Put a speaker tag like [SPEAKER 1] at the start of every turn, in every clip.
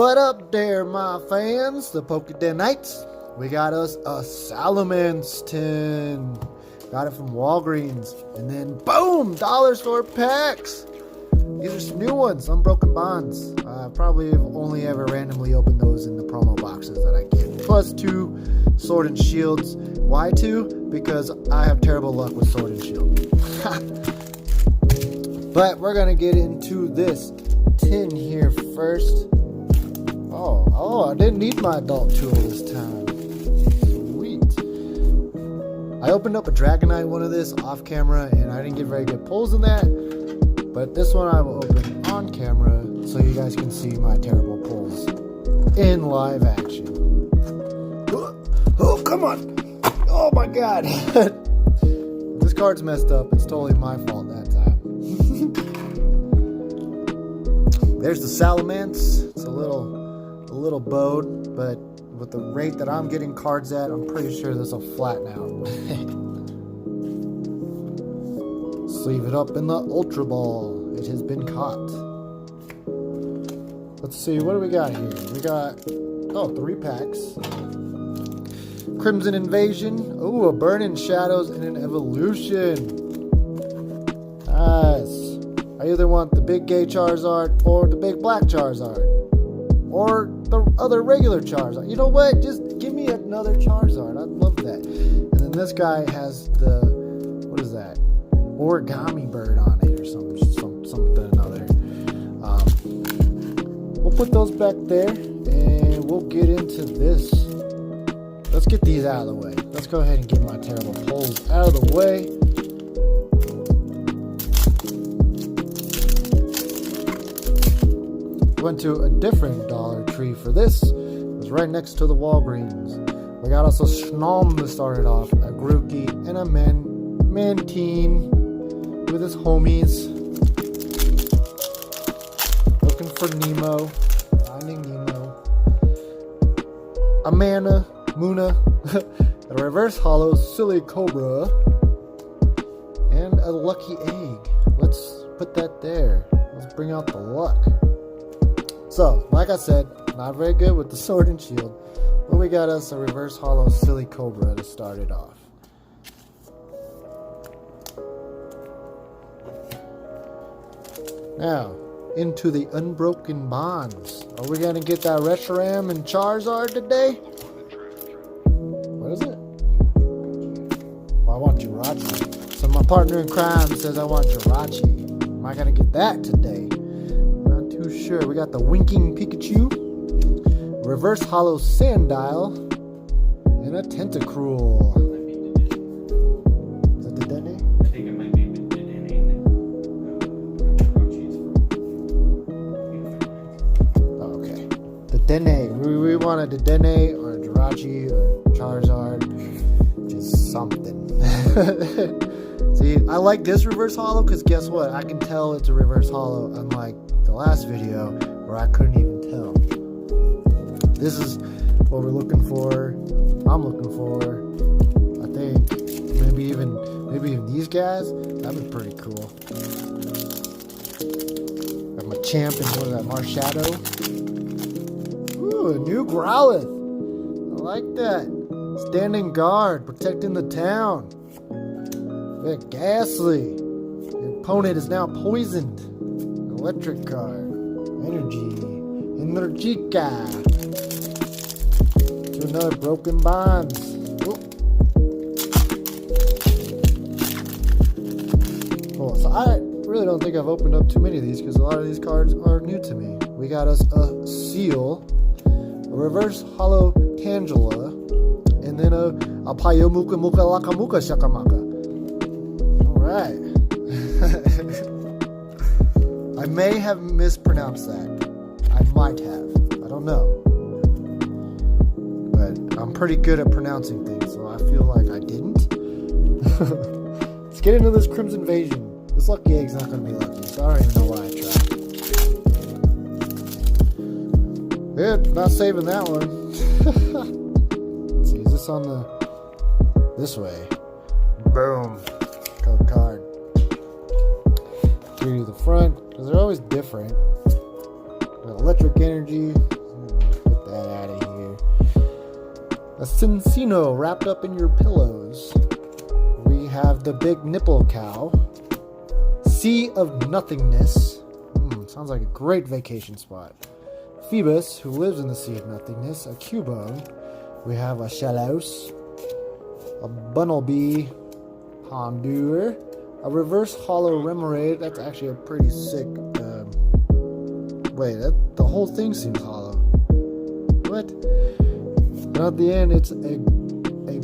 [SPEAKER 1] What up there, my fans? The Pokedenites. We got us a Salamence Tin. Got it from Walgreens. And then, boom! Dollar store packs. These are some new ones. Unbroken bonds. I probably have only ever randomly opened those in the promo boxes that I get. Plus 2 sword and shields. Why 2? Because I have terrible luck with sword and shield. But we're going to get into this tin here first. Oh, I didn't need my adult tool this time. Sweet. I opened up a Dragonite one of this off camera and I didn't get very good pulls in that. But this one I will open on camera so you guys can see my terrible pulls in live action. Oh, come on. Oh my god. This card's messed up. It's totally my fault that time. There's the Salamence. It's a little bowed, but with the rate that I'm getting cards at, I'm pretty sure this will flatten out. Sleeve it up in the Ultra Ball. It has been caught. Let's see, what do we got here? We got 3 packs. Crimson Invasion. Oh, a Burning Shadows and an Evolution. Nice. I either want the big gay Charizard or the big black Charizard. Or the other regular Charizard. You know what? Just give me another Charizard. I'd love that. And then this guy has the, what is that? Origami bird on it or something another. We'll put those back there and we'll get into this. Let's get these out of the way. Let's go ahead and get my terrible pulls out of the way. Went to a different Dollar Tree for this. It was right next to the Walgreens. We got us a Snom that started off, a Grookey, and a Mantine with his homies. Looking for Nemo. Finding Nemo. A Muna, a reverse hollow Silly Cobra, and a lucky egg. Let's put that there. Let's bring out the luck. So, like I said, not very good with the sword and shield, but we got us a reverse hollow Silly Cobra to start it off. Now, into the unbroken bonds. Are we going to get that Reshiram and Charizard today? What is it? Well, I want Jirachi. So my partner in crime says I want Jirachi. Am I going to get that today? Not too sure. We got the Winking Pikachu, reverse hollow Sandile, and a Tentacruel. Is it Dedenne?
[SPEAKER 2] I think it might be Dedenne.
[SPEAKER 1] Okay. Dedenne. We want a Dedenne or a Jirachi or Charizard. Just something. See, I like this reverse hollow because guess what? I can tell it's a reverse hollow, unlike the last video where I couldn't even tell. This is what we're looking for. I'm looking for. I think maybe even these guys. That'd be pretty cool. Got my champ and what is that? Marshadow. Ooh, a new Growlithe. I like that. Standing guard, protecting the town. Ghastly. Your opponent is now poisoned. Electric card. Energica. To another Broken Bonds. Ooh. Cool. So I really don't think I've opened up too many of these because a lot of these cards are new to me. We got us a Seal, a reverse hollow Tangela, and then a Payomuka Muka Lakamuka Shakamaka. Alright. I may have mispronounced that. I might have. I don't know. But I'm pretty good at pronouncing things, so I feel like I didn't. Let's get into this Crimson Invasion. This lucky egg's not going to be lucky, so I don't even know why I tried. Yeah, not saving that one. Let's see, is this on the... this way. Boom. Code card. Three to the front, because they're always different. Electric energy, Cincino wrapped up in your pillows. We have the big nipple cow. Sea of Nothingness. Sounds like a great vacation spot. Phoebus, who lives in the Sea of Nothingness. A Cubone. We have a Shalouse. A Bunnelby. Pondur. A reverse hollow Remoraid. That's actually a pretty sick. The whole thing seems hollow. What? And at the end, it's a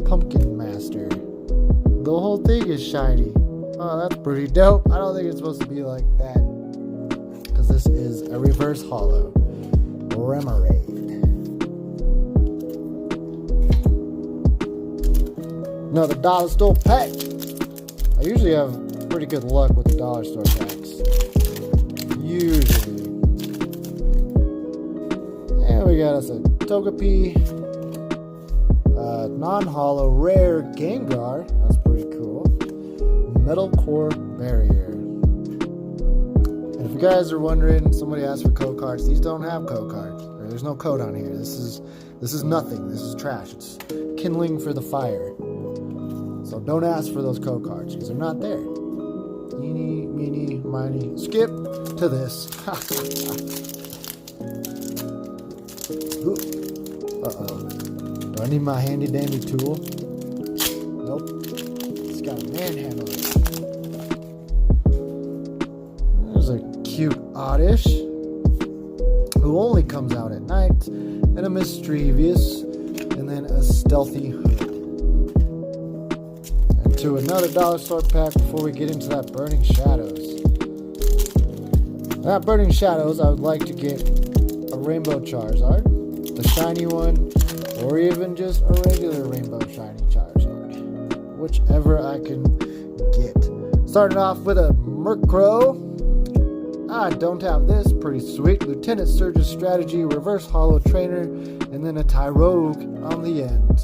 [SPEAKER 1] pumpkin master. The whole thing is shiny. Oh, that's pretty dope. I don't think it's supposed to be like that. Because this is a reverse hollow Remoraid. Another dollar store pack. I usually have pretty good luck with the dollar store packs. Usually. And we got us a Togepi. Non-hollow rare Gengar. That's pretty cool. Metal Core Barrier. And if you guys are wondering, somebody asked for code cards. These don't have code cards. There's no code on here. This is nothing. This is trash. It's kindling for the fire. So don't ask for those code cards because they're not there. Eeny, meeny, miny. Skip to this. Uh-oh. Do I need my handy dandy tool? Nope. It's got a manhandle in it. There's a cute Oddish who only comes out at night, and a Mischievous, and then a Stealthy Hood. And to another dollar store pack before we get into that Burning Shadows. That Burning Shadows, I would like to get a Rainbow Charizard, the shiny one, or even just a regular Rainbow Shiny Charizard. Whichever I can get. Starting off with a Murkrow. I don't have this. Pretty sweet. Lieutenant Surge's Strategy, Reverse Hollow Trainer, and then a Tyrogue on the end.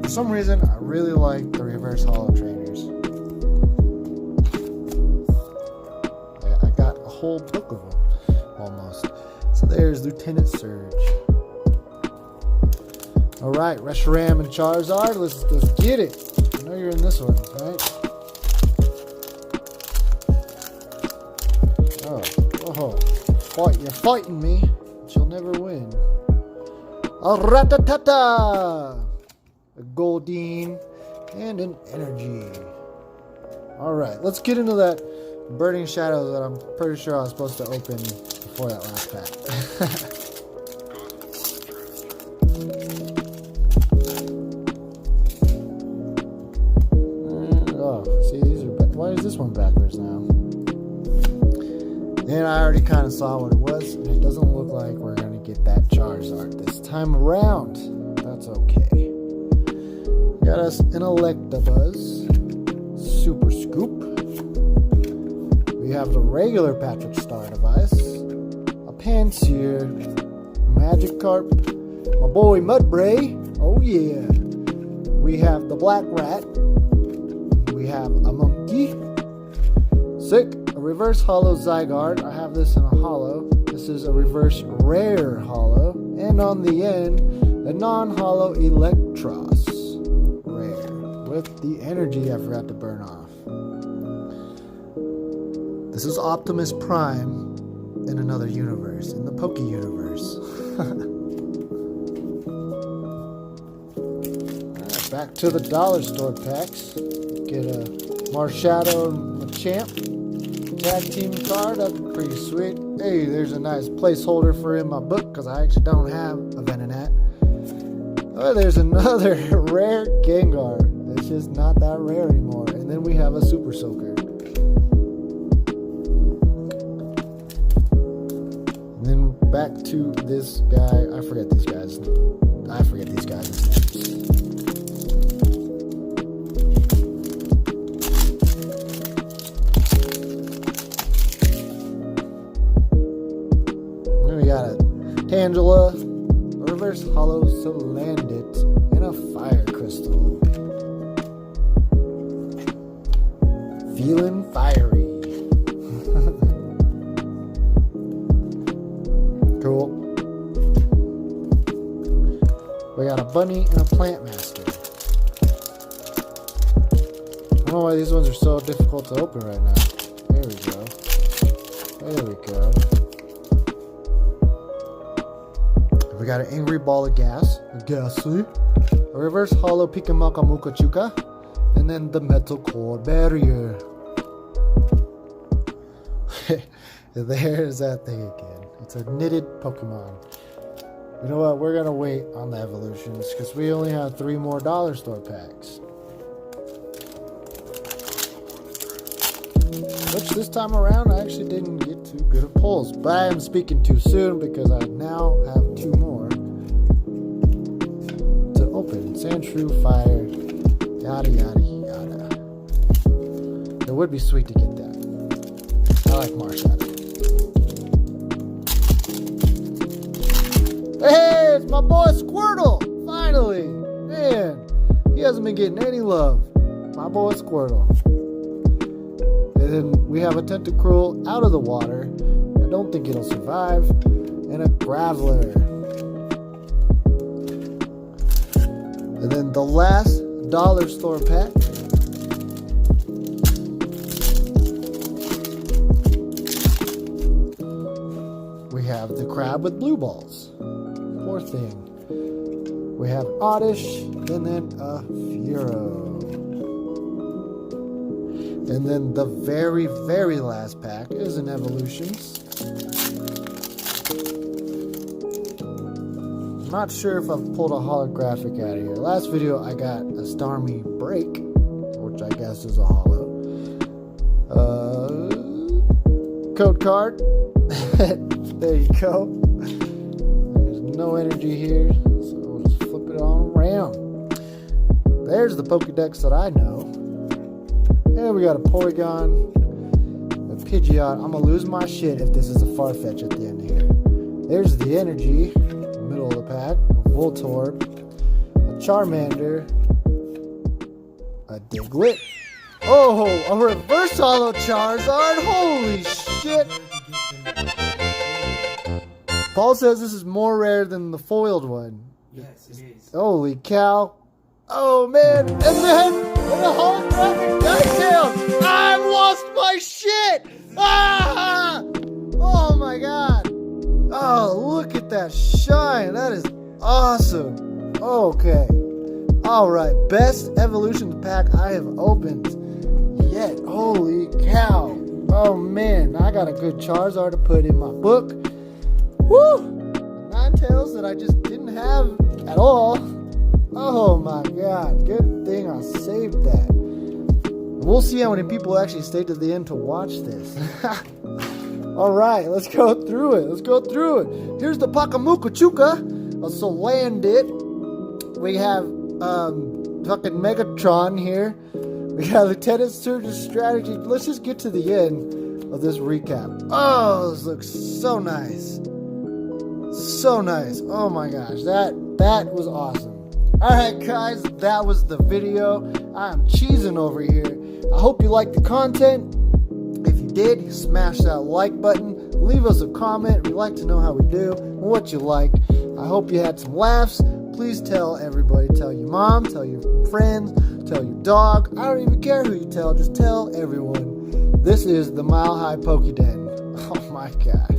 [SPEAKER 1] For some reason, I really like the Reverse Hollow Trainers. I got a whole book of them, almost. So there's Lieutenant Surge. Alright, Reshiram and Charizard, let's get it. I know you're in this one, right? Oh. You're fighting me, but you'll never win. A Rattata! A Goldeen, and an Energy. Alright, let's get into that Burning Shadows that I'm pretty sure I was supposed to open before that last pack. Why is this one backwards now? And I already kind of saw what it was, and it doesn't look like we're going to get that Charizard this time around. That's okay. Got us an Electabuzz, Super Scoop. We have the regular Patrick Star device, a Pansear, Magikarp, my boy Mudbray. Oh yeah. We have the Black Rat. We have a Monkey. Sick. A reverse hollow Zygarde. I have this in a hollow. This is a reverse rare hollow. And on the end, a non-hollow Electros. Rare. With the energy I forgot to burn off. This is Optimus Prime in another universe. In the Poke universe. Alright, back to the dollar store packs. Get a Marshadow and Machamp tag team card. That's pretty sweet. Hey, there's a nice placeholder for in my book because I actually don't have a Venonat. Oh, there's another rare Gengar. It's just not that rare anymore. And then we have a Super Soaker. And then back to this guy. I forget these guys' names. Tangela, a reverse hollow Salandit, and a Fire Crystal. Feeling fiery. Cool. we got a bunny and a plant master. I don't know why these ones are so difficult to open right now. There we go. There we go. We got an angry ball of gas. Ghastly. A reverse hollow Pikamaka Mukachuka. And then the metal core barrier. There's that thing again. It's a knitted Pokemon. You know what? We're going to wait on the evolutions because we only have 3 more dollar store packs. Which this time around I actually didn't get too good of pulls. But I am speaking too soon because I now have 2 more to open. Sandshrew, Fire, yada yada yada. It would be sweet to get that. I like Marshadow. Hey, it's my boy Squirtle! Finally! Man, he hasn't been getting any love. My boy Squirtle. And then we have a Tentacruel out of the water. I don't think it'll survive. And a Graveler. And then the last dollar store pack. We have the crab with blue balls. Poor thing. We have Oddish, and then a Furo. And then the very, very last pack is an Evolutions. I'm not sure if I've pulled a holographic out of here. Last video I got a Starmie Break, which I guess is a holo. Code card. There you go. There's no energy here, so we'll just flip it on around. There's the Pokedex that I know. And we got a Porygon, a Pidgeot. I'm going to lose my shit if this is a Farfetch at the end here. There's the energy, middle of the pack, a Voltorb, a Charmander, a Diglett. Oh, a reverse holo Charizard. Holy shit. Paul says this is more rare than the foiled one.
[SPEAKER 2] Yes, it is.
[SPEAKER 1] Holy cow. Oh, man. And then a holographic Ninetales. I've lost my shit. Ah! Oh, my God. Oh, look at that shine. That is awesome. Okay. All right. Best Evolutions pack I have opened yet. Holy cow. Oh, man. I got a good Charizard to put in my book. Woo! Ninetales that I just didn't have at all. Oh my God. Good thing I saved that. We'll see how many people actually stayed to the end to watch this. Alright, let's go through it. Let's go through it. Here's the Pakamukachuka, a Salandit. We have fucking Megatron here. We got Lieutenant Surge's strategy. Let's just get to the end of this recap. Oh, this looks so nice. So nice. Oh my gosh. That was awesome. Alright guys, that was the video. I'm cheesing over here. I hope you liked the content. If you did, smash that like button. Leave us a comment. We'd like to know how we do and what you like. I hope you had some laughs. Please tell everybody. Tell your mom, tell your friends, tell your dog. I don't even care who you tell. Just tell everyone. This is the Mile High Pokéden. Oh my God.